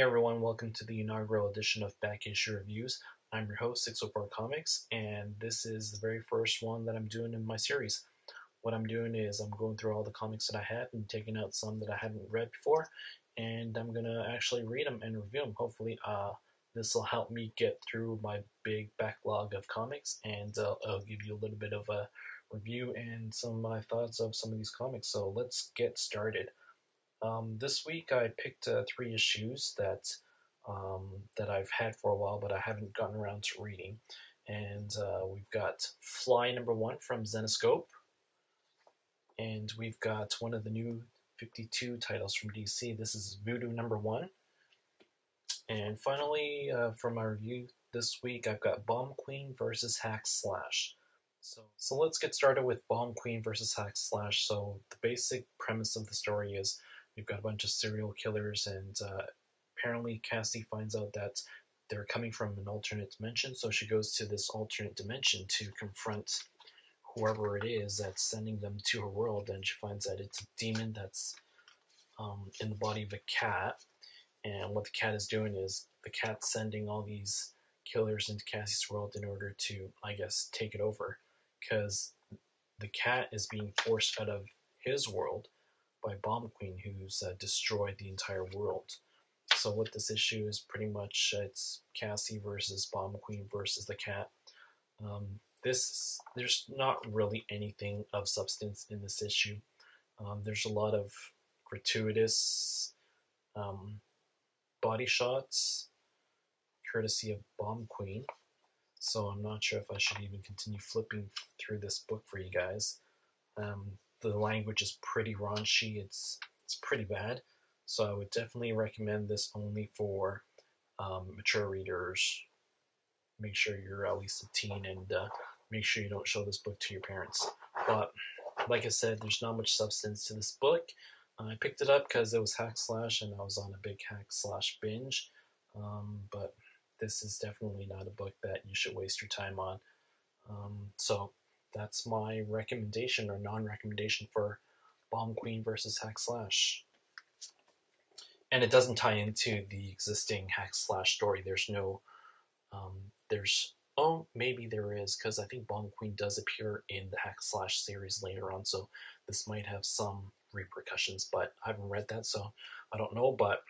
everyone, welcome to the inaugural edition of Back Issue Reviews. I'm your host, 604 Comics, and this is the very first one that I'm doing in my series. What I'm doing is I'm going through all the comics that I have and taking out some that I hadn't read before, and I'm going to actually read them and review them. Hopefully, this will help me get through my big backlog of comics, and I'll give you a little bit of a review and some of my thoughts of some of these comics. So let's get started. This week I picked 3 issues that I've had for a while, but I haven't gotten around to reading. And we've got Fly #1 from Zenescope, and we've got one of the new 52 titles from DC. This is Voodoo #1. And finally, for my review this week, I've got Bomb Queen versus Hack Slash. So let's get started with Bomb Queen versus Hack Slash. So the basic premise of the story is we've got a bunch of serial killers, and apparently Cassie finds out that they're coming from an alternate dimension, so she goes to this alternate dimension to confront whoever it is that's sending them to her world, and she finds that it's a demon that's in the body of a cat, and what the cat is doing is the cat's sending all these killers into Cassie's world in order to, I guess, take it over, because the cat is being forced out of his world by Bomb Queen, who's destroyed the entire world. So what this issue is pretty much, it's Cassie versus Bomb Queen versus the cat. There's not really anything of substance in this issue. There's a lot of gratuitous body shots, courtesy of Bomb Queen. So I'm not sure if I should even continue flipping through this book for you guys. The language is pretty raunchy. It's pretty bad. So I would definitely recommend this only for mature readers. Make sure you're at least a teen, and make sure you don't show this book to your parents. But like I said, there's not much substance to this book. I picked it up because it was Hack Slash, and I was on a big Hack Slash binge. But this is definitely not a book that you should waste your time on. So that's my recommendation or non-recommendation for Bomb Queen versus Hack Slash. And it doesn't tie into the existing Hack Slash story. There's no, maybe there is, because I think Bomb Queen does appear in the Hack Slash series later on, so this might have some repercussions, but I haven't read that, so I don't know. But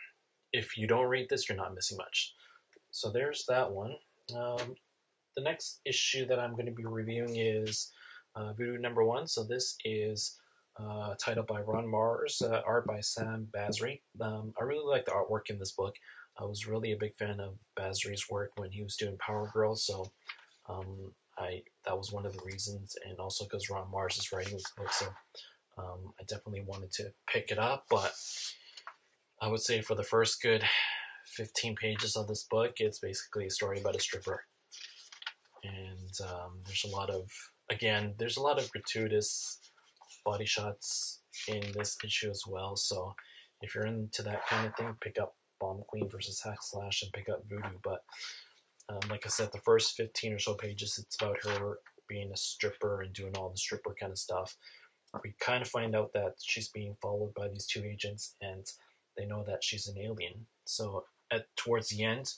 if you don't read this, you're not missing much. So there's that one. The next issue that I'm going to be reviewing is Voodoo #1. So this is titled by Ron Mars, art by Sam Basri. I really like the artwork in this book. I was really a big fan of Basri's work when he was doing Power Girl, so that was one of the reasons, and also because Ron Mars is writing this book, so I definitely wanted to pick it up. But I would say for the first good 15 pages of this book, it's basically a story about a stripper. And there's a lot of gratuitous body shots in this issue as well. So if you're into that kind of thing, pick up Bomb Queen versus Hack Slash and pick up Voodoo. But like I said, the first 15 or so pages, it's about her being a stripper and doing all the stripper kind of stuff. We kind of find out that she's being followed by these 2 agents, and they know that she's an alien. So towards the end,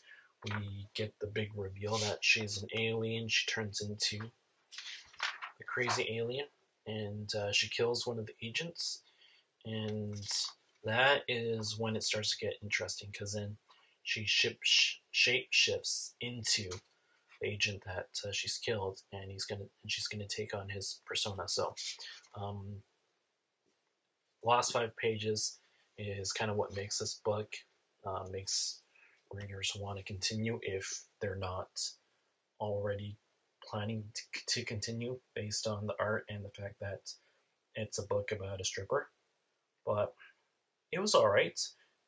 we get the big reveal that she's an alien. She turns into a crazy alien, and she kills one of the agents. And that is when it starts to get interesting, because then she shape shifts into the agent that she's killed, and she's gonna take on his persona. So last 5 pages is kind of what makes this book, makes readers want to continue if they're not already planning to continue based on the art and the fact that it's a book about a stripper. But it was alright.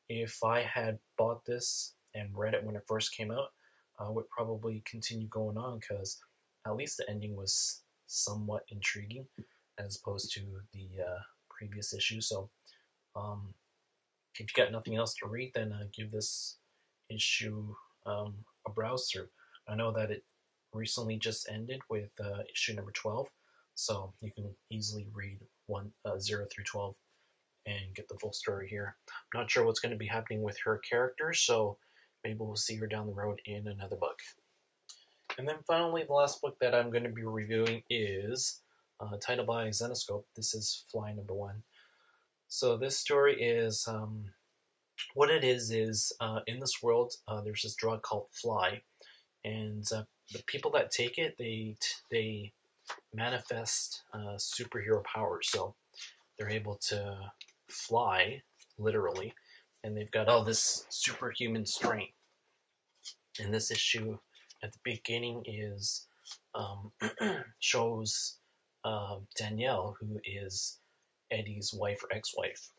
If I had bought this and read it when it first came out, I would probably continue going on, because at least the ending was somewhat intriguing as opposed to the previous issue. So if you got nothing else to read, then give this issue a browse through. I know that it recently just ended with issue #12, so you can easily read 0 through 12 and get the full story here. I'm not sure what's going to be happening with her character, so maybe we'll see her down the road in another book. And then finally, the last book that I'm going to be reviewing is titled by Zenoscope. This is Fly number 1. So this story is, what it is in this world, there's this drug called Fly, and the people that take it, they manifest superhero powers. So they're able to fly, literally, and they've got all this superhuman strength. And this issue at the beginning is shows Danielle, who is Eddie's wife or ex-wife,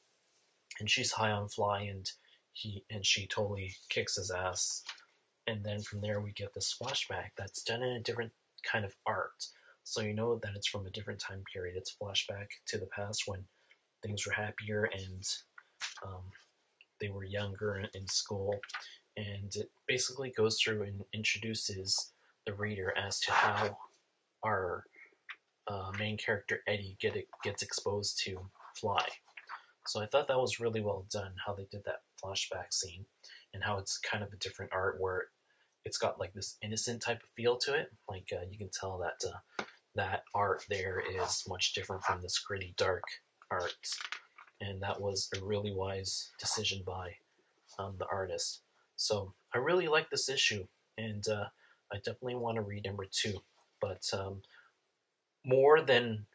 and she's high on Fly, and she totally kicks his ass. And then from there we get this flashback that's done in a different kind of art, so you know that it's from a different time period. It's flashback to the past when things were happier and they were younger in school, and it basically goes through and introduces the reader as to how our main character Eddie gets exposed to Fly. So I thought that was really well done, how they did that flashback scene, and how it's kind of a different art where it's got like this innocent type of feel to it. Like you can tell that that art there is much different from this gritty, dark art, and that was a really wise decision by the artist. So I really like this issue, and I definitely want to read number 2. But more than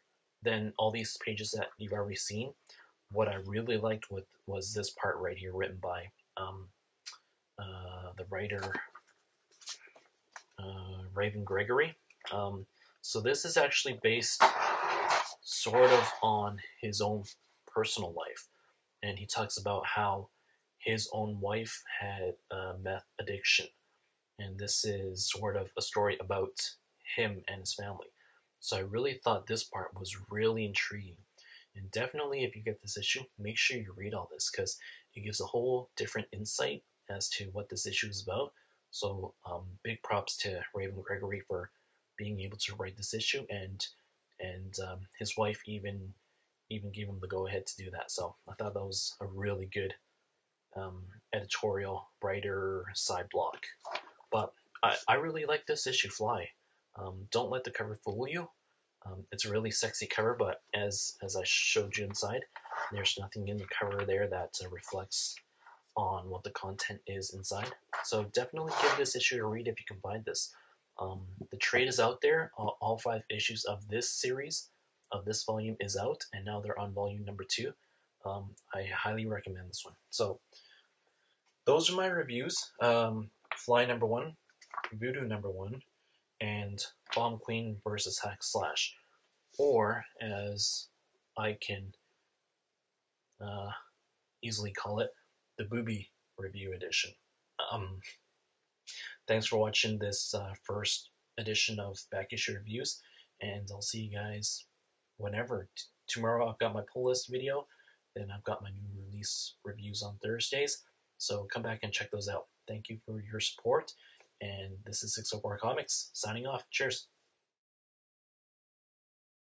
all these pages that you've already seen, what I really liked was this part right here, written by the writer Raven Gregory. So this is actually based sort of on his own personal life, and he talks about how his own wife had a meth addiction, and this is sort of a story about him and his family. So I really thought this part was really intriguing, and definitely if you get this issue, make sure you read all this, because it gives a whole different insight as to what this issue is about. So big props to Raven Gregory for being able to write this issue, and his wife even gave him the go-ahead to do that. So I thought that was a really good editorial writer side block. But I really like this issue, Fly. Don't let the cover fool you. It's a really sexy cover, but as I showed you inside, there's nothing in the cover there that reflects on what the content is inside. So definitely give this issue a read if you can find this. The trade is out there. All 5 issues of this series, of this volume, is out, and now they're on volume number 2. I highly recommend this one. So those are my reviews. Fly number 1, Voodoo number 1, and Bomb Queen versus Hack Slash, or as I can easily call it, the Booby Review Edition. Thanks for watching this first edition of Back Issue Reviews, and I'll see you guys whenever. Tomorrow I've got my pull list video, then I've got my new release reviews on Thursdays, so come back and check those out. Thank you for your support, and this is 604 Comics, signing off. Cheers.